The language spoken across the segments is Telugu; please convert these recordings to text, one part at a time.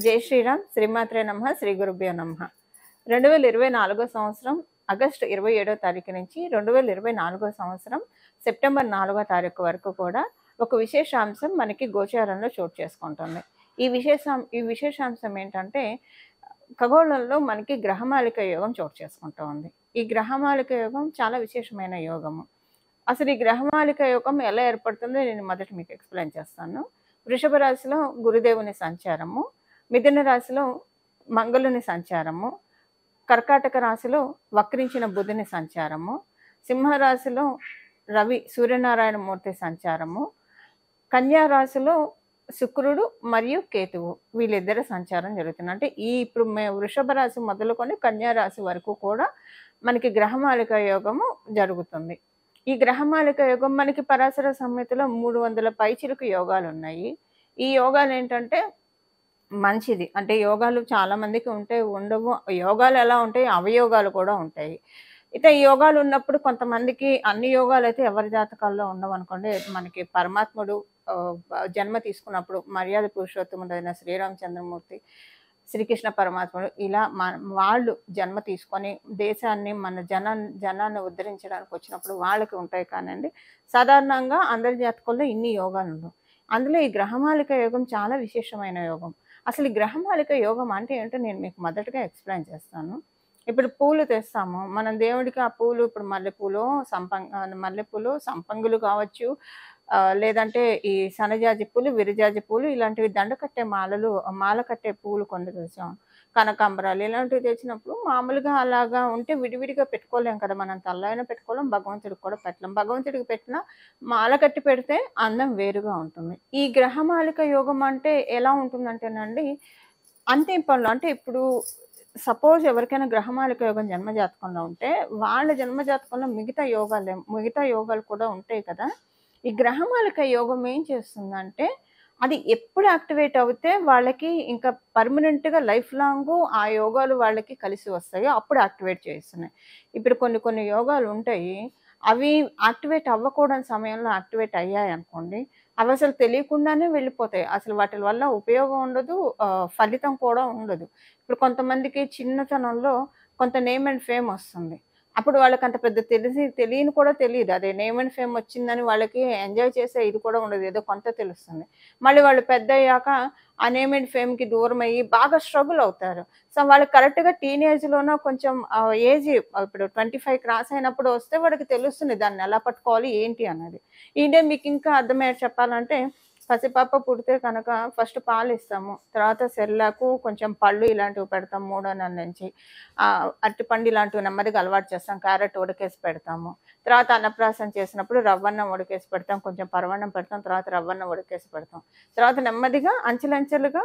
జై శ్రీరామ్, శ్రీమాత్రే నమః, శ్రీ గురుభ్యో నమః. 2024 సంవత్సరం ఆగస్టు 27వ తారీఖు నుంచి 2024 సంవత్సరం సెప్టెంబర్ 4వ తారీఖు వరకు కూడా ఒక విశేషాంశం మనకి గోచారంలో చోటు చేసుకుంటుంది. ఈ విశేషాంశం ఏంటంటే ఖగోళంలో మనకి గ్రహమాలిక యోగం చోటు చేసుకుంటూ ఉంది. ఈ గ్రహమాలిక యోగం చాలా విశేషమైన యోగము. అసలు ఈ గ్రహమాలిక యోగం ఎలా ఏర్పడుతుందో నేను మొదట మీకు ఎక్స్ప్లెయిన్ చేస్తాను. వృషభ రాశిలో గురుదేవుని సంచారము, మిథున రాశిలో మంగళుని సంచారము, కర్కాటక రాశిలో వక్రించిన బుధుని సంచారము, సింహరాశిలో రవి సూర్యనారాయణ మూర్తి సంచారము, కన్యా రాశిలో శుక్రుడు మరియు కేతువు వీళ్ళిద్దరి సంచారం జరుగుతుంది. అంటే ఇప్పుడు వృషభ రాశి మొదలుకొని కన్యా రాశి వరకు కూడా మనకి గ్రహమాలిక యోగము జరుగుతుంది. ఈ గ్రహమాలిక యోగం మనకి పరాశర సంహితలో 300 పైచిలుకు యోగాలు ఉన్నాయి. ఈ యోగాలు ఏంటంటే మంచిది, అంటే యోగాలు చాలా మందికి ఉంటాయి, ఉండవు. యోగాలు ఎలా ఉంటాయి, అవయోగాలు కూడా ఉంటాయి. అయితే ఈ యోగాలు ఉన్నప్పుడు కొంతమందికి అన్ని యోగాలు అయితే ఎవరి జాతకాల్లో ఉండవు అనుకోండి. మనకి పరమాత్ముడు జన్మ తీసుకున్నప్పుడు మర్యాద పురుషోత్తముడైన శ్రీరామచంద్రమూర్తి, శ్రీకృష్ణ పరమాత్ముడు ఇలా వాళ్ళు జన్మ తీసుకొని దేశాన్ని మన జనాన్ని ఉద్ధరించడానికి వచ్చినప్పుడు వాళ్ళకి ఉంటాయి. కానండి సాధారణంగా అందరి జాతకాల్లో ఇన్ని యోగాలు ఉండవు. అందులో ఈ గ్రహమాలిక యోగం చాలా విశేషమైన యోగం. అసలు ఈ గ్రహమాలిక యోగం అంటే ఏంటో నేను మీకు మొదటగా ఎక్స్ప్లెయిన్ చేస్తాను. ఇప్పుడు పూలు తెస్తాము, మనం దేవుడికి ఆ పూలు, ఇప్పుడు మల్లెపూలు సంపంగులు కావచ్చు, లేదంటే ఈ సనజాజి పూలు, విరజాజి పూలు ఇలాంటివి దండ కట్టే మాల కట్టే పూలు కొన్ని తెచ్చాం, కనకాంబరాలు ఇలాంటివి తెచ్చినప్పుడు మామూలుగా అలాగా ఉంటే విడివిడిగా పెట్టుకోలేం కదా. మనం తల్లైనా పెట్టుకోలేం, భగవంతుడికి కూడా పెట్టలేం. భగవంతుడికి పెట్టినా మాల కట్టి పెడితే అందం వేరుగా ఉంటుంది. ఈ గ్రహమాలిక యోగం అంటే ఎలా ఉంటుందంటేనండి, అంతే పనులు. అంటే ఇప్పుడు సపోజ్ ఎవరికైనా గ్రహమాలిక యోగం జన్మజాతకంలో ఉంటే వాళ్ళ జన్మజాతకంలో మిగతా యోగాలు కూడా ఉంటాయి కదా. ఈ గ్రహమాలిక యోగం ఏం చేస్తుందంటే అది ఎప్పుడు యాక్టివేట్ అవుతే వాళ్ళకి ఇంకా పర్మనెంట్గా లైఫ్ లాంగ్ ఆ యోగాలు వాళ్ళకి కలిసి వస్తాయో అప్పుడు యాక్టివేట్ చేస్తున్నాయి. ఇప్పుడు కొన్ని యోగాలు ఉంటాయి, అవి యాక్టివేట్ అవ్వకూడని సమయంలో యాక్టివేట్ అయ్యాయి అనుకోండి, అవి అసలు తెలియకుండానే వెళ్ళిపోతాయి. అసలు వాటి వల్ల ఉపయోగం ఉండదు, ఫలితం కూడా ఉండదు. ఇప్పుడు కొంతమందికి చిన్నతనంలో కొంత నేమ్ అండ్ ఫేమ్ వస్తుంది. అప్పుడు వాళ్ళకి అంత పెద్ద తెలియని కూడా తెలియదు. అదే నేమ్ అండ్ ఫేమ్ వచ్చిందని వాళ్ళకి ఎంజాయ్ చేసే ఇది కూడా ఉండదు. ఏదో కొంత తెలుస్తుంది. మళ్ళీ వాళ్ళు పెద్దయ్యాక ఆ నేమ్ అండ్ ఫేమ్‌కి దూరమయ్యి బాగా స్ట్రగుల్ అవుతారు. సో, వాళ్ళకి కరెక్ట్‌గా టీనేజ్‌లోనో కొంచెం ఏజ్ ఇప్పుడు 25 క్రాస్ అయినప్పుడు వస్తే వాడికి తెలుస్తుంది దాన్ని ఎలా పట్టుకోవాలి ఏంటి అన్నది. ఇదే మీకు ఇంకా అర్థమయ్యేట్టు చెప్పాలంటే, పసిపాప పుడితే కనుక ఫస్ట్ పాలిస్తాము. తర్వాత సెర్లాకు, కొంచెం పళ్ళు ఇలాంటివి పెడతాం 3వ నెల నుంచి. అరటిపండు ఇలాంటివి నెమ్మదిగా అలవాటు చేస్తాం. క్యారెట్ ఉడకేసి పెడతాము. తర్వాత అన్నప్రాసన చేసినప్పుడు రవ్వన్నం ఉడకేసి పెడతాం. కొంచెం పరమాన్నం పెడతాం. తర్వాత రవ్వన్నం ఉడకేసి పెడతాం. తర్వాత నెమ్మదిగా అంచెలంచెలుగా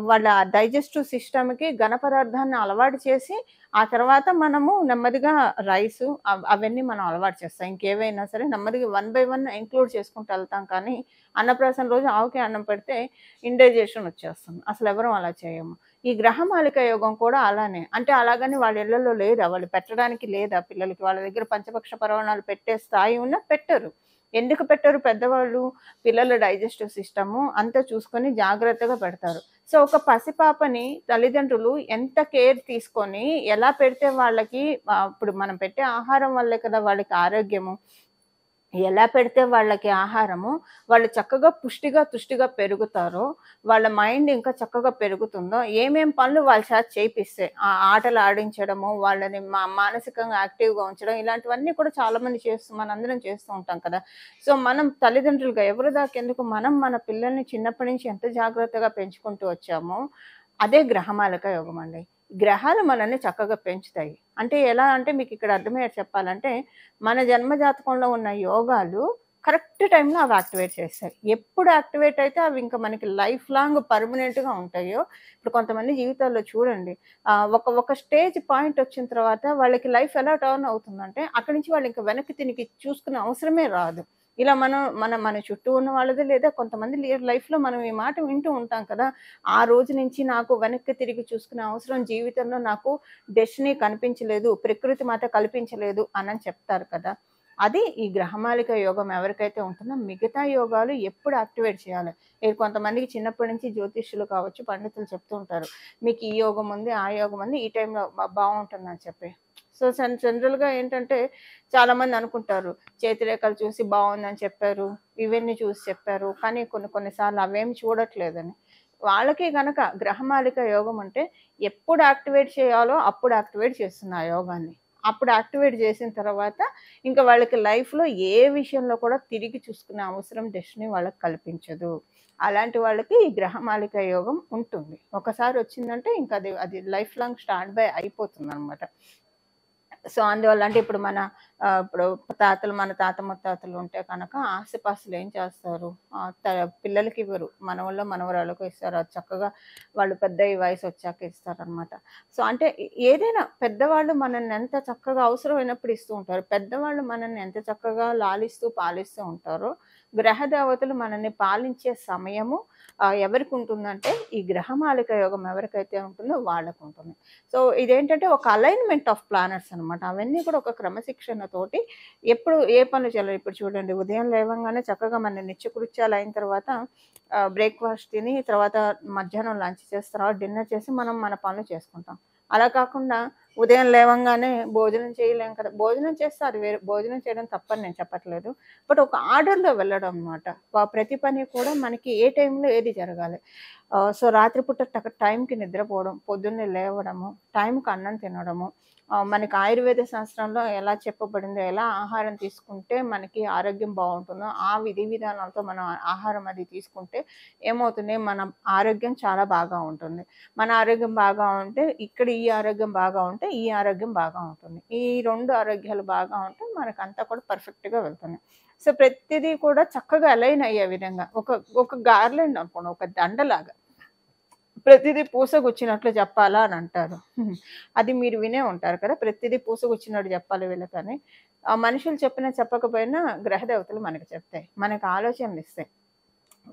వాళ్ళ డైజెస్టివ్ సిస్టమ్‌కి ఘన పదార్థాన్ని అలవాటు చేసి, ఆ తర్వాత మనము నెమ్మదిగా రైసు అవన్నీ మనం అలవాటు చేస్తాం. ఇంకేవైనా సరే నెమ్మదిగా వన్ బై వన్ ఇంక్లూడ్ చేసుకుంటూ వెళ్తాం. కానీ అన్నప్రాసన రోజు ఆవుకి అన్నం పెడితే ఇండైజెషన్ వచ్చేస్తుంది. అసలెవరం అలా చేయము. ఈ గ్రహమాలిక యోగం కూడా అలానే. అంటే అలాగని వాళ్ళ ఇళ్లలో లేదా, వాళ్ళు పెట్టడానికి లేదా పిల్లలకి, వాళ్ళ దగ్గర పంచపక్ష పరమాన్నాలు పెట్టే స్థాయి ఉన్నా పెట్టరు. ఎందుకు పెట్టరు? పెద్దవాళ్ళు పిల్లల డైజెస్టివ్ సిస్టము అంతా చూసుకొని జాగ్రత్తగా పెడతారు. సో, ఒక పసిపాపని తల్లిదండ్రులు ఎంత కేర్ తీసుకొని ఎలా పెడితే వాళ్ళకి ఇప్పుడు మనం పెట్టే ఆహారం వల్లే కదా వాళ్ళకి ఆరోగ్యము. ఎలా పెడితే వాళ్ళకి ఆహారము, వాళ్ళు చక్కగా తుష్టిగా పెరుగుతారో, వాళ్ళ మైండ్ ఇంకా చక్కగా పెరుగుతుందో, ఏమేం పనులు వాళ్ళ చేత చేపిస్తే, ఆటలు ఆడించడము, వాళ్ళని మానసికంగా యాక్టివ్‌గా ఉంచడం, ఇలాంటివన్నీ కూడా చాలామంది మనందరం చేస్తూ ఉంటాం కదా. సో, మనం తల్లిదండ్రులుగా ఎవరి దాకెందుకు, మనం మన పిల్లల్ని చిన్నప్పటి నుంచి ఎంత జాగ్రత్తగా పెంచుకుంటూ వచ్చామో, అదే గ్రహమాలిక యోగం అండి. గ్రహాలు మనల్ని చక్కగా పెంచుతాయి. అంటే ఎలా అంటే మీకు ఇక్కడ అర్థమయ్యేట్టు చెప్పాలంటే, మన జన్మ జాతకంలో ఉన్న యోగాలు కరెక్ట్ టైంలో అవి యాక్టివేట్ చేస్తాయి. ఎప్పుడు యాక్టివేట్ అయితే అవి ఇంకా మనకి లైఫ్ లాంగ్ పర్మనెంట్‌గా ఉంటాయో, ఇప్పుడు కొంతమంది జీవితాల్లో చూడండి, ఒక స్టేజ్ పాయింట్ వచ్చిన తర్వాత వాళ్ళకి లైఫ్ ఎలా టర్న్ అవుతుందంటే, అక్కడి నుంచి వాళ్ళు ఇంకా వెనక్కి తిరిగి చూసుకునే అవసరమే రాదు. ఇలా మన చుట్టూ ఉన్న వాళ్ళదే, లేదా కొంతమంది లైఫ్‌లో మనం ఈ మాట వింటూ ఉంటాం కదా. ఆ రోజు నుంచి నాకు వెనక్కి తిరిగి చూసుకునే అవసరం జీవితంలో నాకు డెస్టినీ కనిపించలేదు, ప్రకృతి మాత కల్పించలేదు అనని చెప్తారు కదా. అది ఈ గ్రహమాలిక యోగం ఎవరికైతే ఉంటుందో మిగతా యోగాలు ఎప్పుడు యాక్టివేట్ చేయాలి. ఇది కొంతమందికి చిన్నప్పటి నుంచి జ్యోతిష్యులు కావచ్చు, పండితులు చెప్తూ ఉంటారు. మీకు ఈ యోగం ఉంది, ఆ యోగం ఉంది, ఈ టైంలో బావుంటుందని చెప్పి. సో, జనరల్‌గా ఏంటంటే చాలామంది అనుకుంటారు, చేతిరేఖలు చూసి బావుందని చెప్పారు, ఇవన్నీ చూసి చెప్పారు. కానీ కొన్ని కొన్ని సార్లు అవేమి చూడట్లేదని. వాళ్ళకి గనక గ్రహమాలిక యోగం అంటే ఎప్పుడు యాక్టివేట్ చేయాలో అప్పుడు యాక్టివేట్ చేస్తుంది ఆ యోగాన్ని. అప్పుడు యాక్టివేట్ చేసిన తర్వాత ఇంకా వాళ్ళకి లైఫ్‌లో ఏ విషయంలో కూడా తిరిగి చూసుకునే అవసరం డెస్టినీ వాళ్ళకి కల్పించదు. అలాంటి వాళ్ళకి ఈ గ్రహమాలిక యోగం ఉంటుంది. ఒకసారి వచ్చిందంటే ఇంక అది లైఫ్ లాంగ్ స్టాండ్ బై అయిపోతుందనమాట. సో, అందువల్ల అంటే ఇప్పుడు ఇప్పుడు మన తాత ముత్తాతలు ఉంటే కనుక ఆస్తిపాస్తులు ఏం చేస్తారు? పిల్లలకి ఇవ్వరు. మనవళ్ళో, మనవరాళ్ళకో ఇస్తారు. అది చక్కగా వాళ్ళు పెద్దయ్యి వయసొచ్చాక ఇస్తారనమాట. సో, అంటే ఏదైనా పెద్దవాళ్ళు మనల్ని ఎంత చక్కగా అవసరమైనప్పుడు ఇస్తూ ఉంటారు. పెద్దవాళ్ళు మనల్ని ఎంత చక్కగా లాలిస్తూ, పాలిస్తూ ఉంటారో, గ్రహ దేవతలు మనల్ని పాలించే సమయము ఎవరికుంటుందంటే, ఈ గ్రహమాలిక యోగం ఎవరికైతే ఉంటుందో వాళ్ళకుంటుంది. సో, ఇదేంటంటే ఒక అలైన్‌మెంట్ ఆఫ్ ప్లానెట్స్ అనమాట. అవన్నీ కూడా ఒక క్రమశిక్షణతోటి ఎప్పుడు ఏ పనులు చేయాలి. ఇప్పుడు చూడండి, ఉదయం లేవంగానే చక్కగా మన నిత్యకృత్యాలు అయిన తర్వాత బ్రేక్‌ఫాస్ట్ తిని, తర్వాత మధ్యాహ్నం లంచ్ చేసి, తర్వాత డిన్నర్ చేసి మనం మన పనులు చేసుకుంటాం. అలా కాకుండా ఉదయం లేవంగానే భోజనం చేయలేం కదా! భోజనం చేస్తే అది వేరు. భోజనం చేయడం తప్పని నేను చెప్పట్లేదు. బట్ ఒక ఆర్డర్‌లో వెళ్ళడం అనమాట. ప్రతి పని కూడా మనకి ఏ టైంలో ఏది జరగాలి. సో, రాత్రిపూట టైంకి నిద్రపోవడం, పొద్దున్నే లేవడము, టైంకి అన్నం తినడము, మనకి ఆయుర్వేద శాస్త్రంలో ఎలా చెప్పబడిందో, ఎలా ఆహారం తీసుకుంటే మనకి ఆరోగ్యం బావుంటుందో, ఆ విధి విధానాలతో మనం ఆహారం అది తీసుకుంటే ఏమవుతుంది, మన ఆరోగ్యం చాలా బాగా ఉంటుంది. మన ఆరోగ్యం బాగా ఉంటే, ఇక్కడ ఈ ఆరోగ్యం బాగా ఉంటే, ఈ ఆరోగ్యం బాగా ఉంటుంది. ఈ 2 ఆరోగ్యాలు బాగా ఉంటే మనకంతా కూడా పర్ఫెక్ట్‌గా వెళ్తుంది. సో, ప్రతిదీ కూడా చక్కగా అలైన్ అయ్యే విధంగా ఒక గార్లెండ్ అనుకోండి, ఒక దండలాగా. ప్రతిదీ పూసగుచ్చినట్లు చెప్పాలా అని అంటారు. అది మీరు వినే ఉంటారు కదా! ప్రతిదీ పూసగుచ్చినట్టు చెప్పాలి వీళ్ళకని. మనుషులు చెప్పినా చెప్పకపోయినా గ్రహదేవతలు మనకు చెప్తాయి. మనకు ఆలోచనలిస్తాయి.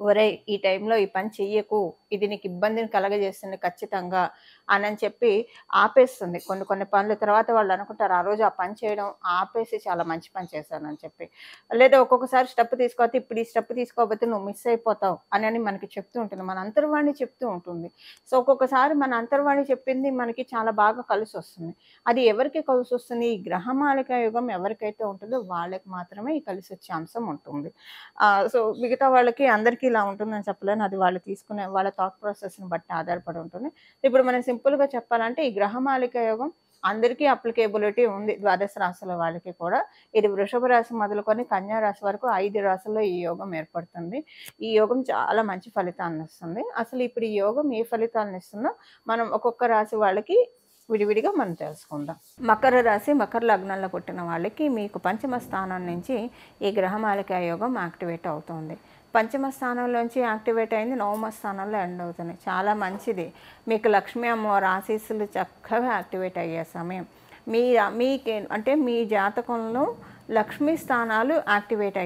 ఒరేయ్! ఈ టైంలో ఈ పని చెయ్యకు. ఇది నీకు ఇబ్బందిని కలగజేస్తుంది ఖచ్చితంగా అనని చెప్పి ఆపేస్తుంది. కొన్ని కొన్ని పనులు తర్వాత వాళ్ళనుకుంటారు, ఆ రోజు ఆ పని చేయడం ఆపేసి చాలా మంచి పని చేశానని చెప్పి. లేదా ఒక్కొక్కసారి స్టెప్ తీసుకోతే, ఇప్పుడు ఈ స్టెప్ తీసుకోకపోతే నువ్వు మిస్ అయిపోతావు అనని మనకి చెప్తూ ఉంటుంది. మన అంతర్వాణి చెప్తూ ఉంటుంది. సో, ఒక్కొక్కసారి మన అంతర్వాణి చెప్పింది మనకి చాలా బాగా కలిసొస్తుంది. అది ఎవరికి కలిసొస్తుంది? ఈ గ్రహమాలిక యోగం ఎవరికైతే ఉంటుందో వాళ్ళకి మాత్రమే ఈ కలిసొచ్చే అంశం ఉంటుంది. సో, మిగతా వాళ్ళకి అందరికీ ఇలా ఉంటుందని చెప్పలేను. అది వాళ్ళు తీసుకునే వాళ్ళ థాట్ ప్రాసెస్‌ని బట్టి ఆధారపడి ఉంటుంది. ఇప్పుడు మనం సింపుల్‌గా చెప్పాలంటే ఈ గ్రహమాలిక యోగం అందరికీ అప్లికేబిలిటీ ఉంది. ద్వాదశ రాశుల వాళ్ళకి కూడా. ఇది వృషభ రాశి మొదలుకొని కన్యా రాశి వరకు 5 రాశుల్లో ఈ యోగం ఏర్పడుతుంది. ఈ యోగం చాలా మంచి ఫలితాన్నిస్తుంది. అసలు ఇప్పుడు ఈ యోగం ఏ ఫలితాలనిస్తుందో మనం ఒక్కొక్క రాశి వాళ్ళకి విడివిడిగా మనం తెలుసుకుందాం. మకర రాశి, మకర లగ్నంలో పుట్టిన వాళ్ళకి మీకు పంచమ స్థానం నుంచి ఈ గ్రహమాలిక యోగం యాక్టివేట్ అవుతుంది. పంచమ స్థానంలోంచి యాక్టివేట్ అయింది, నవమ స్థానంలో ఎండ్ అవుతుంది. చాలా మంచిది. మీకు లక్ష్మీ అమ్మవారి ఆశీస్సులు చక్కగా యాక్టివేట్ అయ్యే సమయం. అంటే మీ జాతకంలో లక్ష్మీ స్థానాలు యాక్టివేట్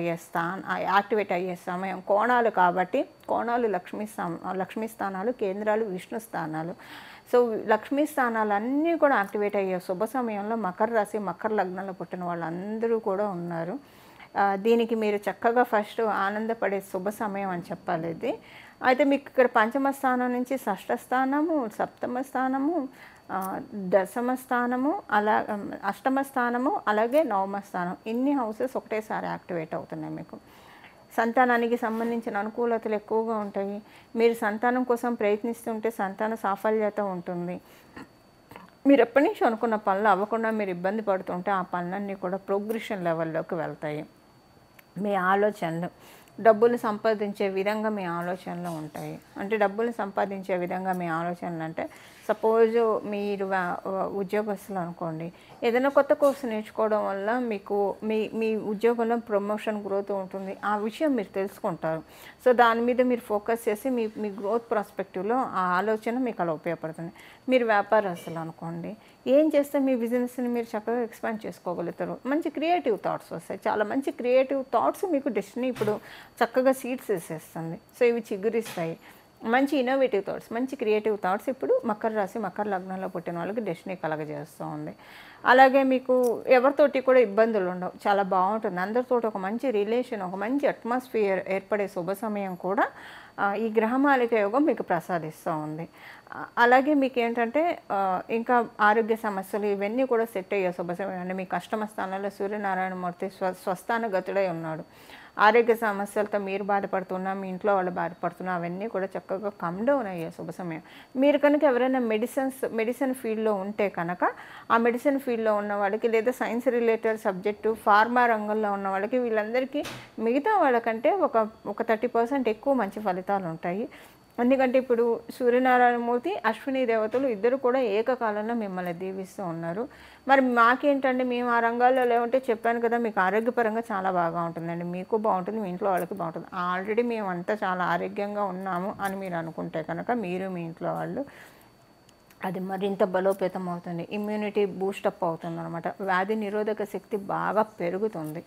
అయ్యే సమయం. కోణాలు కాబట్టి కోణాలు లక్ష్మీ స్థానాలు, కేంద్రాలు విష్ణు స్థానాలు. సో, లక్ష్మీ స్థానాలన్నీ కూడా యాక్టివేట్ అయ్యే శుభ సమయంలో మకర రాశి, మకర లగ్నంలో పుట్టిన వాళ్ళందరూ కూడా ఉన్నారు. దీనికి మీరు చక్కగా ఫస్ట్ ఆనందపడే శుభ సమయం అని చెప్పాలి ఇది. అయితే మీకు ఇక్కడ పంచమ స్థానం నుంచి షష్ఠ స్థానము, సప్తమ స్థానము, దశమ స్థానము, అష్టమ స్థానము, అలాగే నవమ స్థానం, ఇన్ని హౌసెస్ ఒకటేసారి యాక్టివేట్ అవుతున్నాయి మీకు. సంతానానికి సంబంధించిన అనుకూలతలు ఎక్కువగా ఉంటాయి. మీరు సంతానం కోసం ప్రయత్నిస్తుంటే సంతాన సాఫల్యత ఉంటుంది. మీరు ఎప్పటి నుంచి అనుకున్న పనులు అవ్వకుండా మీరు ఇబ్బంది పడుతుంటే ఆ పనులన్నీ కూడా ప్రోగ్రెషన్ లెవెల్లోకి వెళ్తాయి. మీ ఆలోచనలు డబ్బులు సంపాదించే విధంగా మీ ఆలోచనలు ఉంటాయి. అంటే డబ్బులు సంపాదించే విధంగా మీ ఆలోచనలు అంటే, సపోజ్ మీరు ఉద్యోగస్తులు అనుకోండి, ఏదైనా కొత్త కోర్సు నేర్చుకోవడం వల్ల మీకు మీ ఉద్యోగంలో ప్రమోషన్ గ్రోత్ ఉంటుంది. ఆ విషయం మీరు తెలుసుకుంటారు. సో, దాని మీద మీరు ఫోకస్ చేసి మీ గ్రోత్ ప్రాస్పెక్టివ్లో ఆ ఆలోచన మీకు అలా ఉపయోగపడుతుంది. మీరు వ్యాపారస్తులు అనుకోండి, ఏం చేస్తే మీ బిజినెస్ని మీరు చక్కగా ఎక్స్పాండ్ చేసుకోగలుగుతారు. మంచి క్రియేటివ్ థాట్స్ వస్తాయి. చాలా మంచి క్రియేటివ్ థాట్స్ మీకు డెస్టినీ ఇప్పుడు చక్కగా సీడ్స్ వేసేస్తుంది. సో, ఇవి చిగురిస్తాయి. మంచి ఇన్నోవేటివ్ థాట్స్, మంచి క్రియేటివ్ థాట్స్ ఇప్పుడు మకర రాశి, మకర లగ్నంలో పుట్టిన వాళ్ళకి డెస్టినీ కలగజేస్తూ ఉంది. అలాగే మీకు ఎవరితోటి కూడా ఇబ్బందులు ఉండవు. చాలా బావుంటుంది. అందరితోటి ఒక మంచి రిలేషన్, ఒక మంచి అట్మాస్ఫియర్ ఏర్పడే శుభ సమయం కూడా ఈ గ్రహమాలిక యోగం మీకు ప్రసాదిస్తూ ఉంది. అలాగే మీకేంటంటే ఇంకా ఆరోగ్య సమస్యలు ఇవన్నీ కూడా సెట్ అయ్యే శుభ సమయం అండి. మీ అష్టమ స్థానంలో సూర్యనారాయణమూర్తి స్వస్థానగతుడై ఉన్నాడు. ఆరోగ్య సమస్యలతో మీరు బాధపడుతున్నా, మీ ఇంట్లో వాళ్ళు బాధపడుతున్నా అవన్నీ కూడా చక్కగా కమ్ డౌన్ అయ్యే శుభ సమయం. మీరు కనుక ఎవరైనా మెడిసిన్ ఫీల్డ్‌లో ఉంటే కనుక, ఆ మెడిసిన్ ఫీల్డ్‌లో ఉన్న వాళ్ళకి లేదా సైన్స్ రిలేటెడ్ సబ్జెక్టు, ఫార్మా రంగంలో ఉన్న వాళ్ళకి వీళ్ళందరికీ మిగతా వాళ్ళకంటే ఒక 30% ఎక్కువ మంచి ఫలితాలుంటాయి. ఎందుకంటే ఇప్పుడు సూర్యనారాయణమూర్తి, అశ్విని దేవతలు ఇద్దరు కూడా ఏకకాలంలో మిమ్మల్ని దీవిస్తూ ఉన్నారు. మరి మాకేంటండి మేము ఆ రంగాల్లో లేవంటే చెప్పాను కదా మీకు ఆరోగ్యపరంగా చాలా బాగా ఉంటుందండి. మీకు బావుంటుంది, మీ ఇంట్లో వాళ్ళకి బావుంటుంది. ఆల్రెడీ మేమంతా చాలా ఆరోగ్యంగా ఉన్నాము అని మీరు అనుకుంటే కనుక మీరు, మీ ఇంట్లో వాళ్ళు అది మరింత బలోపేతం అవుతుంది. ఇమ్యూనిటీ బూస్టప్ అవుతుందనమాట. వ్యాధి నిరోధక శక్తి బాగా పెరుగుతుంది.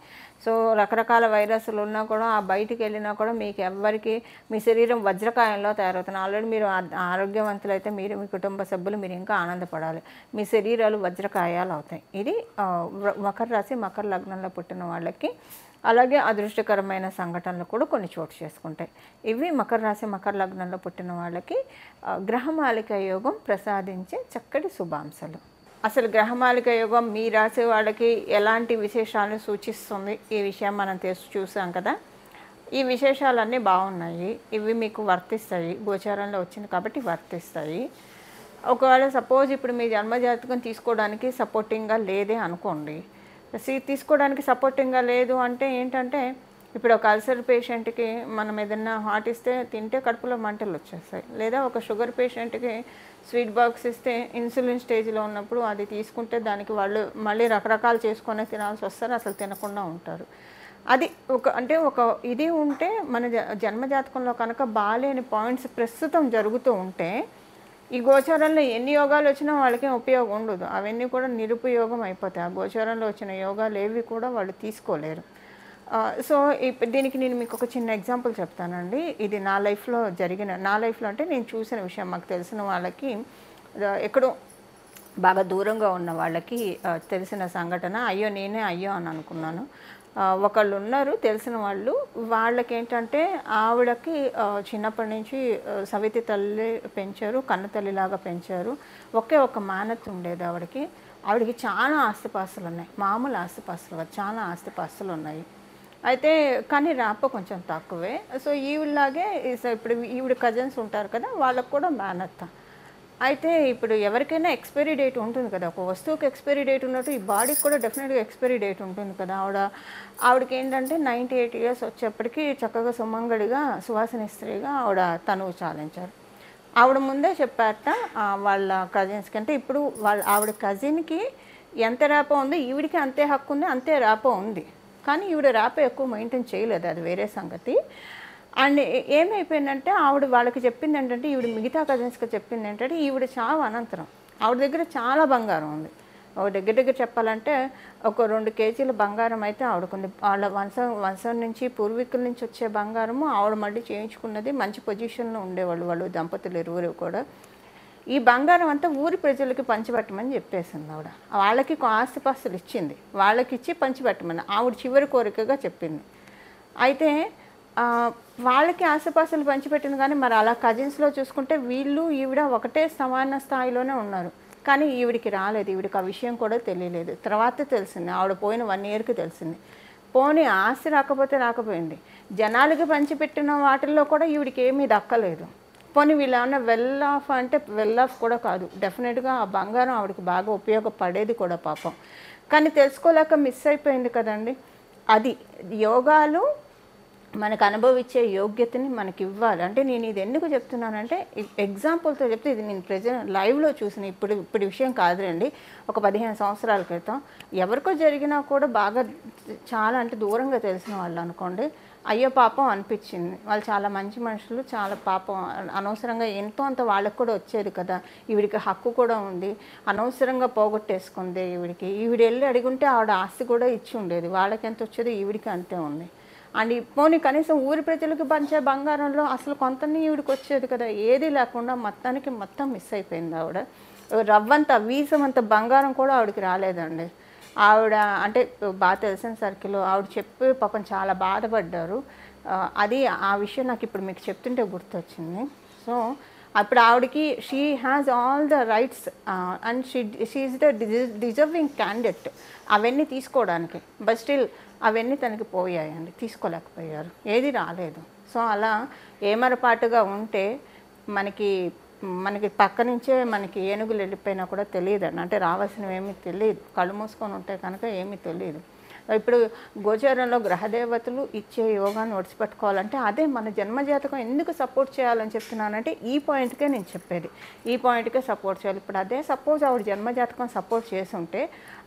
సో రకరకాల వైరస్లు ఉన్నా కూడా బయటికెళ్ళినా కూడా మీకు ఎవ్వరికీ మీ శరీరం వజ్రకాయంలో తయారవుతుంది. ఆల్రెడీ మీరు ఆరోగ్యవంతులైతే మీరు, మీ కుటుంబ సభ్యులు మీరు ఇంకా ఆనందపడాలి. మీ శరీరాలు వజ్రకాయాలు అవుతాయి. ఇది మకర రాశి, మకర లగ్నంలో పుట్టిన వాళ్ళకి. అలాగే అదృష్టకరమైన సంఘటనలు కూడా కొన్ని చోటు చేసుకుంటాయి. ఇవి మకర రాశి, మకర లగ్నంలో పుట్టిన వాళ్ళకి గ్రహమాలిక యోగం ప్రసాదించే చక్కటి శుభాంశాలు. అసలు గ్రహమాలిక యోగం మీ రాశి వాళ్ళకి ఎలాంటి విశేషాలను సూచిస్తుంది, ఈ విషయం మనం చూసాం కదా. ఈ విశేషాలన్నీ బాగున్నాయి. ఇవి మీకు వర్తిస్తాయి. గోచారంలో వచ్చింది కాబట్టి వర్తిస్తాయి. ఒకవేళ సపోజ్ ఇప్పుడు మీ జన్మజాతకం తీసుకోవడానికి సపోర్టింగ్గా లేదే అనుకోండి. తీసుకోవడానికి సపోర్టింగ్గా లేదు అంటే ఏంటంటే, ఇప్పుడు ఒక అల్సర్ పేషెంట్‌కి మనం ఏదన్నా హాట్ ఇస్తే తింటే కడుపులో మంటలు వచ్చేస్తాయి. లేదా ఒక షుగర్ పేషెంట్‌కి స్వీట్ బాక్స్ ఇస్తే ఇన్సులిన్ స్టేజ్‌లో ఉన్నప్పుడు అది తీసుకుంటే దానికి వాళ్ళు మళ్ళీ రకరకాలు చేసుకొనే తినాల్సి వస్తారు. అసలు తినకుండా ఉంటారు. అది ఒక ఇది ఉంటే మన జన్మజాతకంలో కనుక బాలేని పాయింట్స్ ప్రస్తుతం జరుగుతూ ఉంటే ఈ గోచారంలో ఎన్ని యోగాలు వచ్చినా వాళ్ళకేం ఉపయోగం ఉండదు. అవన్నీ కూడా నిరుపయోగం అయిపోతాయి. ఆ గోచారంలో వచ్చిన యోగాలు ఏవి కూడా వాళ్ళు తీసుకోలేరు. సో దీనికి నేను మీకు ఒక చిన్న ఎగ్జాంపుల్ చెప్తానండి. ఇది నా లైఫ్‌లో అంటే నేను చూసిన విషయం. మాకు తెలిసిన వాళ్ళకి ఎక్కడో బాగా దూరంగా ఉన్న వాళ్ళకి తెలిసిన సంఘటన. నేనే అని అనుకున్నాను. ఒకళ్ళు ఉన్నారు తెలిసిన వాళ్ళు. వాళ్ళకేంటంటే ఆవిడకి చిన్నప్పటి నుంచి సవితి తల్లి పెంచారు. కన్న తల్లిలాగా పెంచారు. ఒక మేనత్త ఉండేది ఆవిడకి. ఆవిడకి చాలా ఆస్తిపాస్తులున్నాయి. మామూలు ఆస్తిపాస్తులు కాదు, చాలా ఆస్తిపాస్తులున్నాయి. అయితే కానీ రాప కొంచెం తక్కువే. సో ఈవిడలాగే ఇప్పుడు ఈవిడ కజిన్స్ ఉంటారు కదా, వాళ్ళకి కూడా మేనత్త. అయితే ఇప్పుడు ఎవరికైనా ఎక్స్‌పైరీ డేట్ ఉంటుంది కదా. ఒక వస్తువుకి ఎక్స్‌పైరీ డేట్ ఉన్నట్టు ఈ బాడీకి కూడా డెఫినెట్‌గా ఎక్స్‌పైరీ డేట్ ఉంటుంది కదా. ఆవిడకేంటంటే 98 ఇయర్స్ వచ్చేప్పటికి చక్కగా సుమంగళిగా, సువాసిని స్త్రీగా ఆవిడ తనువు చాలించారు. ఆవిడ ముందే చెప్పారట వాళ్ళ కజిన్స్‌కి. అంటే ఇప్పుడు ఆవిడ కజిన్‌కి ఎంత ర్యాపో ఉందో ఈవిడికి అంతే హక్కు ఉంది, అంతే ర్యాపో ఉంది. కానీ ఈవిడ ర్యాపో ఎక్కువ మెయింటైన్ చేయలేదు, అది వేరే సంగతి. అండ్ ఏమైపోయిందంటే వాళ్ళకి చెప్పింది ఏంటంటే, ఈవిడ మిగతా కజిన్స్‌కి చెప్పింది ఏంటంటే, ఈవిడ చావు అనంతరం ఆవిడ దగ్గర చాలా బంగారం ఉంది. దగ్గర చెప్పాలంటే ఒక 2 కేజీల బంగారం అయితే ఆవిడకుంది. వాళ్ళ వంశం నుంచి పూర్వీకుల నుంచి వచ్చే బంగారము ఆవిడ మళ్ళీ చేయించుకున్నది. మంచి పొజిషన్‌లో ఉండేవాళ్ళు వాళ్ళు దంపతులు ఇరువురు కూడా. ఈ బంగారం అంతా ఊరి ప్రజలకి పంచిపెట్టమని చెప్పేసింది ఆవిడ. వాళ్ళకి ఆస్తిపాస్తులు ఇచ్చింది. వాళ్ళకిచ్చి పంచిపెట్టమని ఆవిడ చివరి కోరికగా చెప్పింది. అయితే వాళ్ళకి ఆస్తిపాస్తులు పంచిపెట్టింది. కానీ మరి అలా కజిన్స్‌లో చూసుకుంటే వీళ్ళు ఈవిడ ఒకటే సమాన స్థాయిలోనే ఉన్నారు. కానీ ఈవిడికి రాలేదు. ఈవిడికి ఆ విషయం కూడా తెలియలేదు. తర్వాత తెలిసింది. ఆవిడ పోయిన 1 ఇయర్‌కి తెలిసింది. పోనీ ఆస్తి రాకపోయింది. జనాలకి పంచిపెట్టిన వాటిల్లో కూడా ఈవిడికి ఏమీ దక్కలేదు. పోనీ వీళ్ళేమన్నా వెల్ ఆఫ్ అంటే వెల్ ఆఫ్ కూడా కాదు. డెఫినెట్‌గా ఆ బంగారం ఆవిడకి బాగా ఉపయోగపడేది కూడా పాపం. కానీ తెలుసుకోలేక మిస్ అయిపోయింది కదండీ. అది యోగాలు మనకు అనుభవించే యోగ్యతని మనకివ్వాలి. అంటే నేను ఇది ఎందుకు చెప్తున్నానంటే ఎగ్జాంపుల్‌తో చెప్తే ఇది నేను లైవ్‌లో చూసిన ఇప్పుడు విషయం కాదులెండి. ఒక 15 సంవత్సరాల క్రితం ఎవరికో జరిగినా కూడా బాగా చాలా అంటే దూరంగా తెలిసిన వాళ్ళు అనుకోండి. అయ్యో పాపం అనిపించింది. వాళ్ళు చాలా మంచి మనుషులు, చాలా పాపం అనవసరంగా ఎంతో అంత వాళ్ళకి కూడా వచ్చేది కదా. ఈవిడికి హక్కు కూడా ఉంది. అనవసరంగా పోగొట్టేసుకుంది ఈవిడికి. ఈవిడ వెళ్ళి అడిగుంటే ఆవిడ ఆస్తి కూడా ఇచ్చి ఉండేది. వాళ్ళకి ఎంత వచ్చేదో ఈవిడికి అంతే ఉంది. అండ్ పోనీ కనీసం ఊరి ప్రజలకు పంచే బంగారంలో అసలు కొంతని ఈవిడికి వచ్చేది కదా, ఏది లేకుండా మొత్తానికి మొత్తం మిస్ అయిపోయింది ఆవిడ. రవ్వంత వీసమంత బంగారం కూడా ఆవిడకి రాలేదండి. ఆవిడ అంటే బాగా తెలిసిన సర్కిల్ ఆవిడ చెప్పి పాపం చాలా బాధపడ్డారు. అది ఆ విషయం నాకు ఇప్పుడు మీకు చెప్తుంటే గుర్తొచ్చింది. సో అప్పుడు ఆవిడకి she has all the rights and she is the deserving candidate అవన్నీ తీసుకోవడానికి. బట్ స్టిల్ అవన్నీ తనకి పోయాయండి, తీసుకోలేకపోయారు, ఏది రాలేదు. సో అలా ఏమరపాటుగా ఉంటే మనకి మనకి పక్క నుంచే మనకి ఏనుగులు వెళ్ళిపోయినా కూడా తెలియదండి. అంటే రావాల్సినవి ఏమీ తెలియదు, కళ్ళు మూసుకొని ఉంటే కనుక ఏమీ తెలియదు. ఇప్పుడు గోచారంలో గ్రహదేవతలు ఇచ్చే యోగాన్ని ఒడిచిపెట్టుకోవాలంటే అదే మన జన్మజాతకం ఎందుకు సపోర్ట్ చేయాలని చెప్తున్నానంటే ఈ పాయింట్కే నేను చెప్పేది, ఈ పాయింట్కే సపోర్ట్ చేయాలి. ఇప్పుడు అదే సపోజ్ ఆవిడ జన్మజాతకం సపోర్ట్ చేస్తుంటే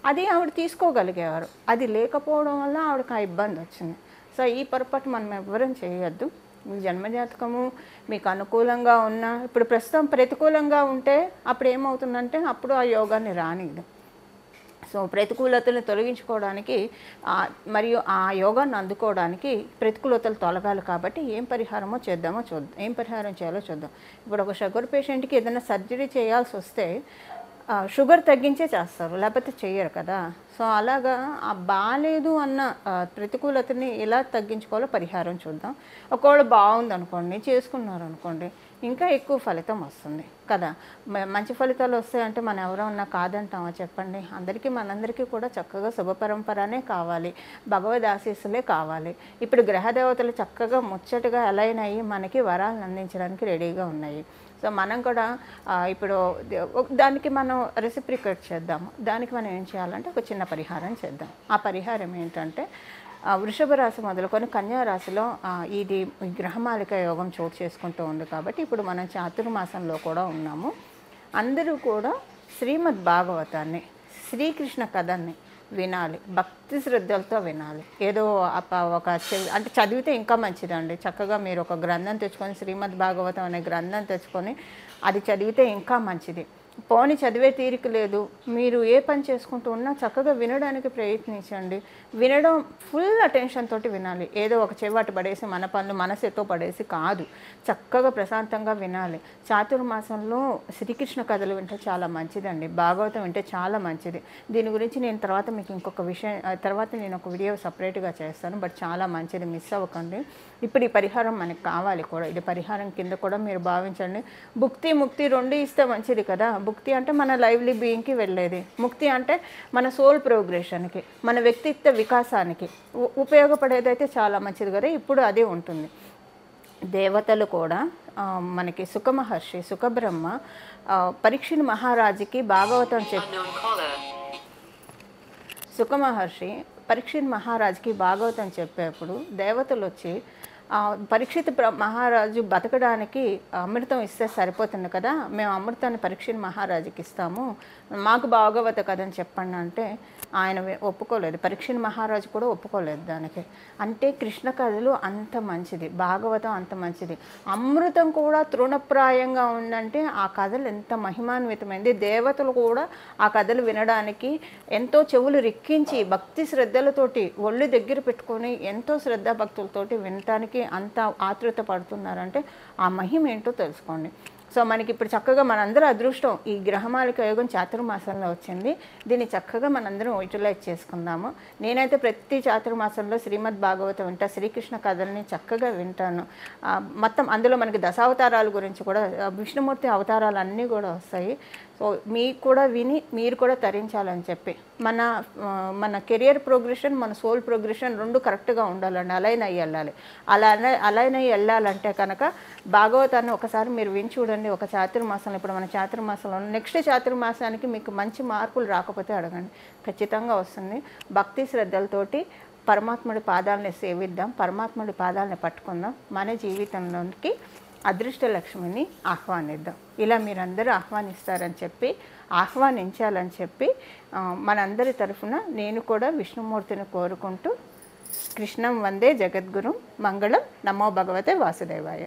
అది ఆవిడ తీసుకోగలిగేవారు, అది లేకపోవడం వల్ల ఆవిడకి ఆ ఇబ్బంది వచ్చింది. సో ఈ పొరపాటు మనం ఎవ్వరం చేయొద్దు. మీ జన్మజాతకము మీకు అనుకూలంగా ఉన్నా, ఇప్పుడు ప్రస్తుతం ప్రతికూలంగా ఉంటే అప్పుడు ఏమవుతుందంటే అప్పుడు ఆ యోగాన్ని రానిది. సో ప్రతికూలతలను తొలగించుకోవడానికి మరియు ఆ యోగాన్ని అందుకోవడానికి ప్రతికూలతలు తొలగాలి. కాబట్టి ఏం పరిహారమో చేద్దామో చూద్దాం, ఏం పరిహారం చేయాలో చూద్దాం. ఇప్పుడు ఒక షుగర్ పేషెంట్కి ఏదైనా సర్జరీ చేయాల్సి వస్తే షుగర్ తగ్గించే చేస్తారు, లేకపోతే చెయ్యరు కదా. సో అలాగా బాగాలేదు అన్న ప్రతికూలతని ఎలా తగ్గించుకోవాలో పరిహారం చూద్దాం. ఒకవేళ బాగుంది అనుకోండి, చేసుకున్నారు అనుకోండి, ఇంకా ఎక్కువ ఫలితం వస్తుంది కదా. మంచి ఫలితాలు వస్తాయంటే మనం ఎవరన్నా కాదంటామా చెప్పండి. మనందరికీ కూడా చక్కగా శుభ పరంపరనే కావాలి, భగవద్ ఆశీస్సులే కావాలి. ఇప్పుడు గ్రహదేవతలు చక్కగా ముచ్చటగా అలైన్ అయ్యి మనకి వరాలను అందించడానికి రెడీగా ఉన్నాయి. సో మనం కూడా ఇప్పుడు దానికి మనం రెసిప్రికేట్ చేద్దాము. దానికి మనం ఏం చేయాలంటే ఒక చిన్న పరిహారం చేద్దాం. ఆ పరిహారం ఏంటంటే వృషభ రాశి మొదలుకొని కన్యా రాశిలో ఇది గ్రహమాలిక యోగం చోటు చేసుకుంటూ ఉంది. కాబట్టి ఇప్పుడు మనం చాతుర్మాసంలో కూడా ఉన్నాము. అందరూ కూడా శ్రీమద్ భాగవతాన్ని, శ్రీకృష్ణ కథని వినాలి, భక్తి శ్రద్ధలతో వినాలి. ఏదో ఒక అంటే చదివితే ఇంకా మంచిదండి. చక్కగా మీరు ఒక గ్రంథం తెచ్చుకొని, శ్రీమద్ భాగవతం అనే గ్రంథం తెచ్చుకొని అది చదివితే ఇంకా మంచిది. పోని చదివే తీరిక లేదు, మీరు ఏ పని చేసుకుంటూ ఉన్నా చక్కగా వినడానికి ప్రయత్నించండి. వినడం ఫుల్ అటెన్షన్ తోటి వినాలి. ఏదో ఒక చెవాటు పడేసి మన పనులు మనసుతో పడేసి కాదు, చక్కగా ప్రశాంతంగా వినాలి. చాతుర్మాసంలో శ్రీకృష్ణ కథలు వింటే చాలా మంచిదండి, భాగవతం వింటే చాలా మంచిది. దీని గురించి నేను తర్వాత మీకు ఇంకొక విషయం, తర్వాత నేను ఒక వీడియో సపరేట్గా చేస్తాను. బట్ చాలా మంచిది, మిస్ అవ్వకండి. ఇప్పుడు ఈ పరిహారం మనకు కావాలి కూడా, ఇది పరిహారం కింద కూడా మీరు భావించండి. భుక్తి ముక్తి రెండు ఇస్తే మంచిది కదా. భుక్తి అంటే మన లైవ్లీ బీయింగ్కి వెళ్ళేది, ముక్తి అంటే మన సోల్ ప్రోగ్రెషన్కి, మన వ్యక్తిత్వ వికాసానికి ఉపయోగపడేదైతే చాలా మంచిది కదా. ఇప్పుడు అదే ఉంటుంది. దేవతలు కూడా మనకి సుఖమహర్షి, సుఖబ్రహ్మ పరీక్షిత్ మహారాజుకి భాగవతం సుఖమహర్షి పరీక్షిత్ మహారాజుకి భాగవతం చెప్పేప్పుడు దేవతలు వచ్చి పరీక్షిత్ మహారాజు బతకడానికి అమృతం ఇస్తే సరిపోతుంది కదా, మేము అమృతాన్ని పరీక్షిత్ మహారాజుకి ఇస్తాము, మాకు భాగవత కథని చెప్పండి అంటే ఆయన ఒప్పుకోలేదు. పరీక్షిత్ మహారాజు కూడా ఒప్పుకోలేదు దానికి. అంటే కృష్ణ కథలు అంత మంచిది, భాగవతం అంత మంచిది. అమృతం కూడా తృణప్రాయంగా ఉందంటే ఆ కథలు ఎంత మహిమాన్వితమైంది. దేవతలు కూడా ఆ కథలు వినడానికి ఎంతో చెవులు రిక్కించి భక్తి శ్రద్ధలతోటి ఒళ్ళు దగ్గర పెట్టుకొని ఎంతో శ్రద్ధా భక్తులతోటి వినటానికి అంత ఆతృత పడుతున్నారంటే ఆ మహిమ ఏంటో తెలుసుకోండి. సో మనకి ఇప్పుడు చక్కగా మనందరూ అదృష్టం, ఈ గ్రహమాలిక యోగం చాతుర్మాసంలో వచ్చింది. దీన్ని చక్కగా మనందరం యూటిలైజ్ చేసుకుందాము. నేనైతే ప్రతి చాతుర్మాసంలో శ్రీమద్ భాగవతం వింటా, శ్రీకృష్ణ కథల్ని చక్కగా వింటాను. మొత్తం అందులో మనకి దశావతారాల గురించి కూడా, విష్ణుమూర్తి అవతారాలు అన్నీ కూడా వస్తాయి. సో మీకు కూడా విని మీరు కూడా తరించాలని చెప్పి మన కెరియర్ ప్రోగ్రెషన్, మన సోల్ ప్రోగ్రెషన్ రెండు కరెక్ట్గా ఉండాలండి, అలైన్ అయ్యి వెళ్ళాలి. అలైన్ అయ్యి వెళ్ళాలంటే కనుక భాగవతాన్ని ఒకసారి మీరు విని చూడండి. ఒక చాతుర్మాసంలో, ఇప్పుడు మన చాతుర్మాసంలో నెక్స్ట్ చాతుర్మాసానికి మీకు మంచి మార్కులు రాకపోతే అడగండి, ఖచ్చితంగా వస్తుంది. భక్తి శ్రద్ధలతోటి పరమాత్ముడి పాదాలని సేవిద్దాం, పరమాత్ముడి పాదాలని పట్టుకుందాం, మన జీవితంలోకి అదృష్ట లక్ష్మిని ఆహ్వానిద్దాం. ఇలా మీరందరూ ఆహ్వానిస్తారని చెప్పి, ఆహ్వానించాలని చెప్పి మనందరి తరఫున నేను కూడా విష్ణుమూర్తిని కోరుకుంటూ కృష్ణం వందే జగద్గురుం మంగళం. నమో భగవతే వాసుదేవాయ.